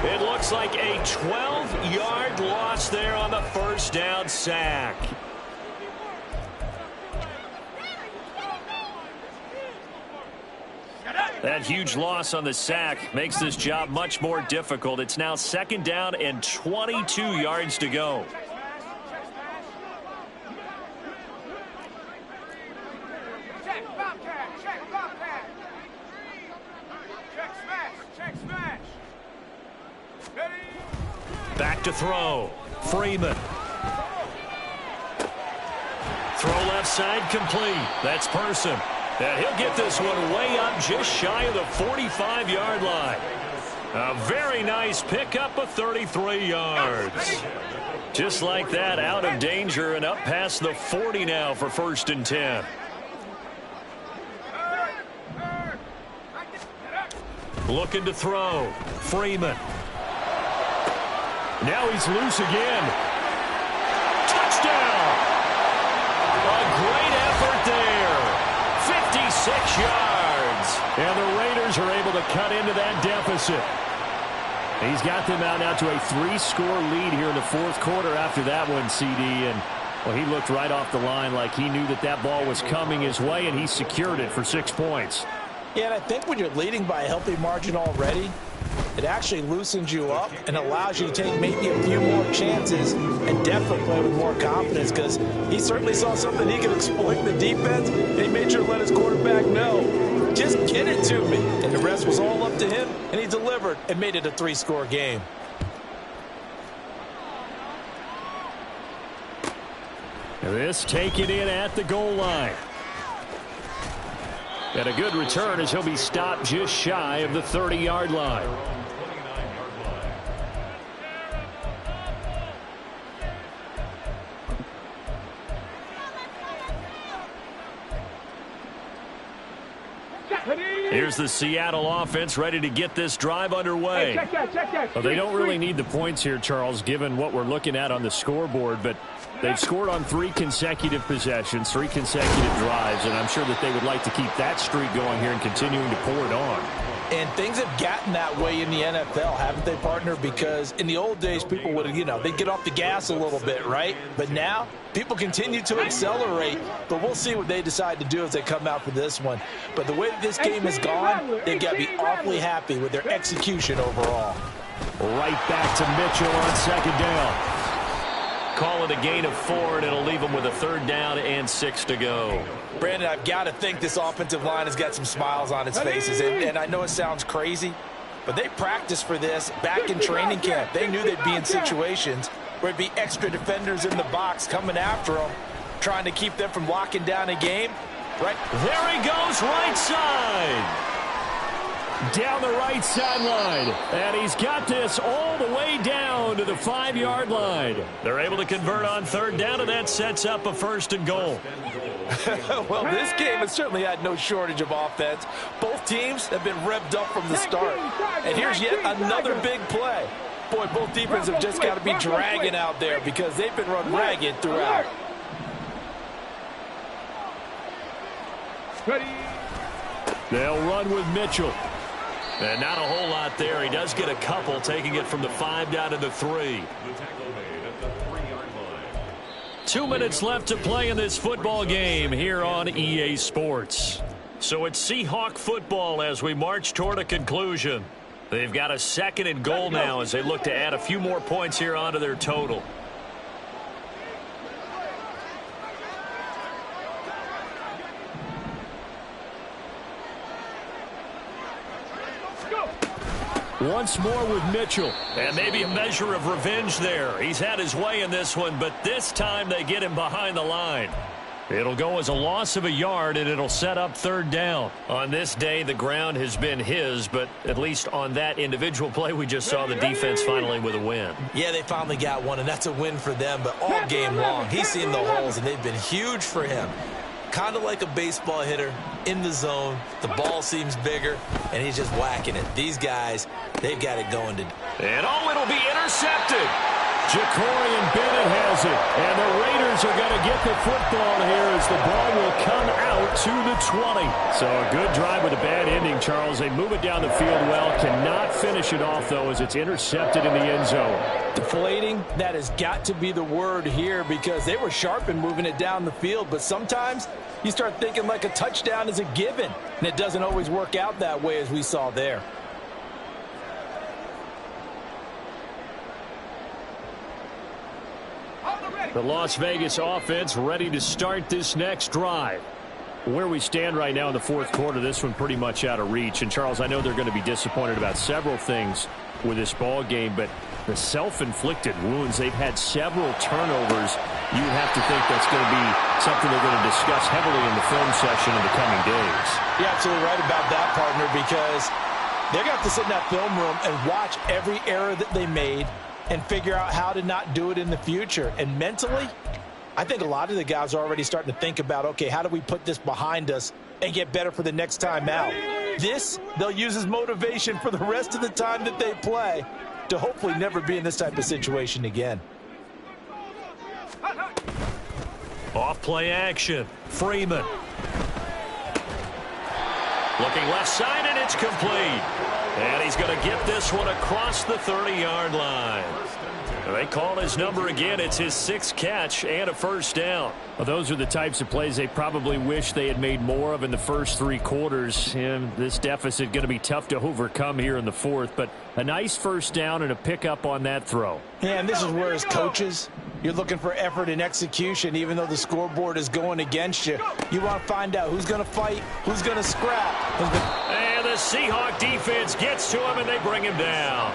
It looks like a 12-yard loss there on the first down sack. That huge loss on the sack makes this job much more difficult. It's now second down and 22 yards to go. Back to throw. Freeman. Throw left side complete. That's Person. And he'll get this one way up just shy of the 45-yard line. A very nice pickup of 33 yards. Just like that, out of danger and up past the 40 now for 1st and 10. Looking to throw. Freeman. Now he's loose again. Touchdown! A great effort there. 56 yards. And the Raiders are able to cut into that deficit. He's got them out now to a 3-score lead here in the 4th quarter after that one, CD. And, well, he looked right off the line like he knew that that ball was coming his way, and he secured it for 6 points. Yeah, and I think when you're leading by a healthy margin already, it actually loosens you up and allows you to take maybe a few more chances and definitely play with more confidence, because he certainly saw something he could exploit in the defense, and he made sure to let his quarterback know, just get it to me. And the rest was all up to him, and he delivered and made it a 3-score game. This taken in at the goal line. And a good return as he'll be stopped just shy of the 30-yard line. Here's the Seattle offense ready to get this drive underway. Hey, check that. Well, they don't really need the points here, Charles, given what we're looking at on the scoreboard, but they've scored on 3 consecutive possessions, 3 consecutive drives, and I'm sure that they would like to keep that streak going here and continuing to pour it on. And things have gotten that way in the NFL, haven't they, partner? Because in the old days, people would, they'd get off the gas a little bit, right? But now, people continue to accelerate, but we'll see what they decide to do as they come out for this one. But the way that this game has gone, they've got to be awfully happy with their execution overall. Right back to Mitchell on 2nd down. Call it a gain of 4, and it'll leave them with a 3rd down and 6 to go. Brandon, I've got to think this offensive line has got some smiles on its faces. And I know it sounds crazy, but they practiced for this back in training camp. They knew they'd be in situations where it'd be extra defenders in the box coming after them, trying to keep them from locking down a game. Right there he goes, right side. Down the right sideline. And he's got this all the way down to the 5-yard line. They're able to convert on third down, and that sets up a 1st and goal. Well, this game has certainly had no shortage of offense. Both teams have been revved up from the start. And here's yet another big play. Boy, both defenses have just got to be dragging out there because they've been run ragged throughout. They'll run with Mitchell. And not a whole lot there. He does get a couple, taking it from the 5 down to the 3. The tackle made at the 3-yard line. 2 minutes left to play in this football game here on EA Sports. So it's Seahawk football as we march toward a conclusion. They've got a 2nd and goal now as they look to add a few more points here onto their total. Once more with Mitchell. And maybe a measure of revenge there. He's had his way in this one, but this time they get him behind the line. It'll go as a loss of a yard, and it'll set up 3rd down. On this day, the ground has been his, but at least on that individual play, we just saw the defense finally with a win. Yeah, they finally got one, and that's a win for them, but all game long, he's seen the holes, and they've been huge for him. Kind of like a baseball hitter in the zone. The ball seems bigger, and he's just whacking it. These guys, they've got it going today. And it'll be intercepted. Jacorian Bennett has it. And the Raiders are going to get the football here as the ball will come out to the 20. So a good drive with a bad ending, Charles. They move it down the field well. Cannot finish it off, though, as it's intercepted in the end zone. Deflating, that has got to be the word here because they were sharp in moving it down the field. But sometimes you start thinking like a touchdown is a given. And it doesn't always work out that way as we saw there. The Las Vegas offense ready to start this next drive. Where we stand right now in the 4th quarter, this one pretty much out of reach. And, Charles, I know they're going to be disappointed about several things with this ball game, but the self-inflicted wounds, they've had several turnovers. You would have to think that's going to be something they're going to discuss heavily in the film session in the coming days. You're absolutely right about that, partner, because they're going to have to sit in that film room and watch every error that they made and figure out how to not do it in the future. And mentally, I think a lot of the guys are already starting to think about, okay, how do we put this behind us and get better for the next time out? This, they'll use as motivation for the rest of the time that they play to hopefully never be in this type of situation again. Off play action. Freeman. Looking left side, and it's complete. And he's going to get this one across the 30-yard line. They call his number again. It's his 6th catch and a 1st down. Well, those are the types of plays they probably wish they had made more of in the first 3 quarters. And this deficit going to be tough to overcome here in the 4th. But a nice 1st down and a pickup on that throw. Yeah, and this is where as coaches, you're looking for effort and execution. Even though the scoreboard is going against you, you want to find out who's going to fight, who's going to scrap. And the Seahawk defense gets to him, and they bring him down.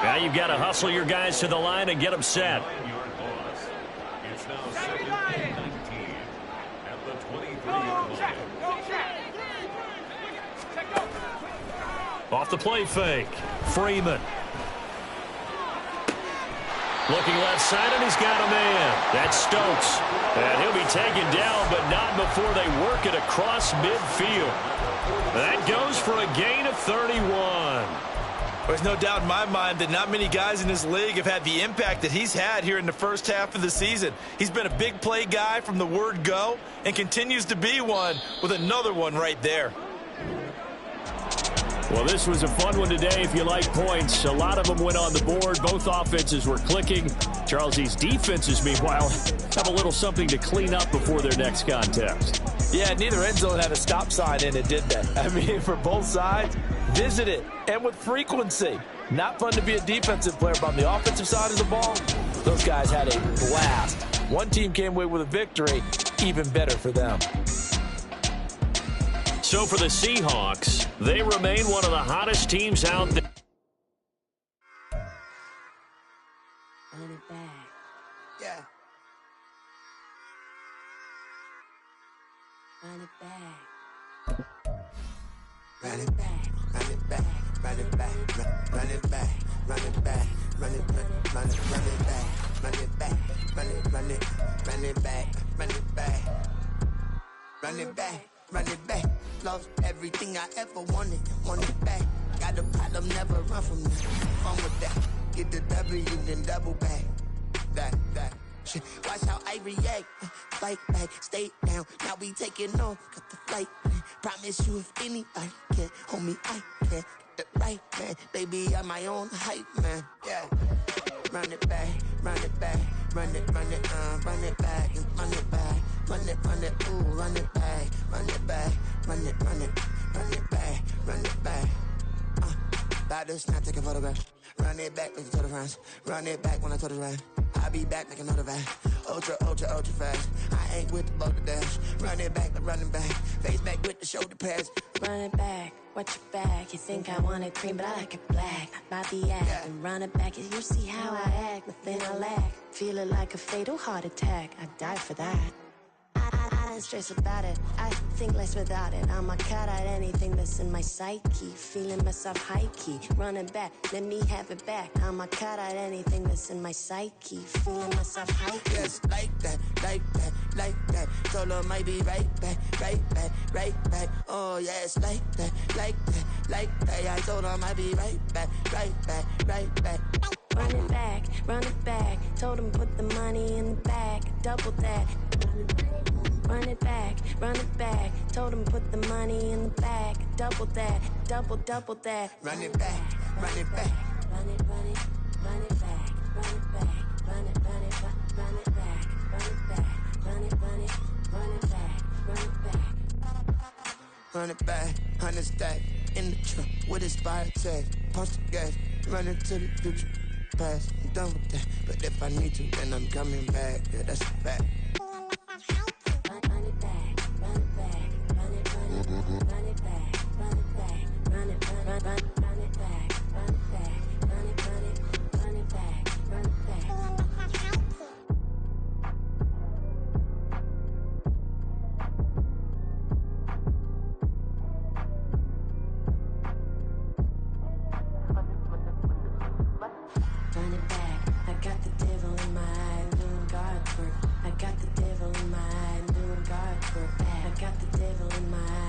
Now you've got to hustle your guys to the line and get them set. 9-yard loss. It's now 2nd and 19 at the 23-yard line. Off the play fake. Freeman. Looking left side, and he's got a man. That's Stokes. And he'll be taken down, but not before they work it across midfield. That goes for a gain of 31. There's no doubt in my mind that not many guys in this league have had the impact that he's had here in the first half of the season. He's been a big play guy from the word go and continues to be one with another one right there. Well, this was a fun one today if you like points. A lot of them went on the board. Both offenses were clicking. Charles, these defenses, meanwhile, have a little something to clean up before their next contest. Yeah, neither end zone had a stop sign in it, did they? I mean, for both sides, visit it, and with frequency. Not fun to be a defensive player, but on the offensive side of the ball, those guys had a blast. One team came away with a victory, even better for them. So for the Seahawks, they remain one of the hottest teams out there. Run it back. Yeah. Run it back. run it back, run it back, run it back, run it back, run it back, run it back, run it back, run it back, run it back, run it back, run it back, run it back. Lost everything I ever wanted it back. Got a problem, never run from that. Fun with that. Get the W, then double back. That. Shit. Watch how I react. Fight back, stay down. Now we taking off. Got the flight. Promise you if anybody can, homie, I can. Get it right, man. Baby, I'm my own hype, man. Yeah. Run it back, run it back, run it back, and run it back, run it, ooh, run it back, run it back, run it back, run it back. About to snap, take a photograph. Run it back, make it to the friends. Run it back when I told it right. I'll be back, make another back. Ultra fast. I ain't with the boat to dash. Run it back, running back. Face back with the shoulder pads. Run it back, watch your back. You think I want it cream, but I like it black. About the act, yeah. And run it back. You see how I act, nothing I lack. Feel it like a fatal heart attack. I'd die for that. I don't stress about it, I think less without it. I'ma cut out anything that's in my psyche. Feeling myself high-key, running back, let me have it back. I'ma cut out anything that's in my psyche. Feeling myself high-key. Yes, like that. Told her might be right back. Oh yes, like that. I told her might be right back. Run it back, told him put the money in the bag, double that. Run it back, told him put the money in the bag, double that, double that. Run it back. Run it back, run it back, run it back, run it back, run it back, run it back, run it back. Run it back, 100 stack in the truck with expired tag. Punch the gas, run into the future. Past, I'm done with that. But if I need to, then I'm coming back. Yeah, that's a fact. Run it back, run it back, run it back, run it back, run it back, run it back, run it back, run it back, run it back. Run it back, I got the devil in my eye, doing guard work. I got the devil in my eye, doing guard work. I got the devil in my eye.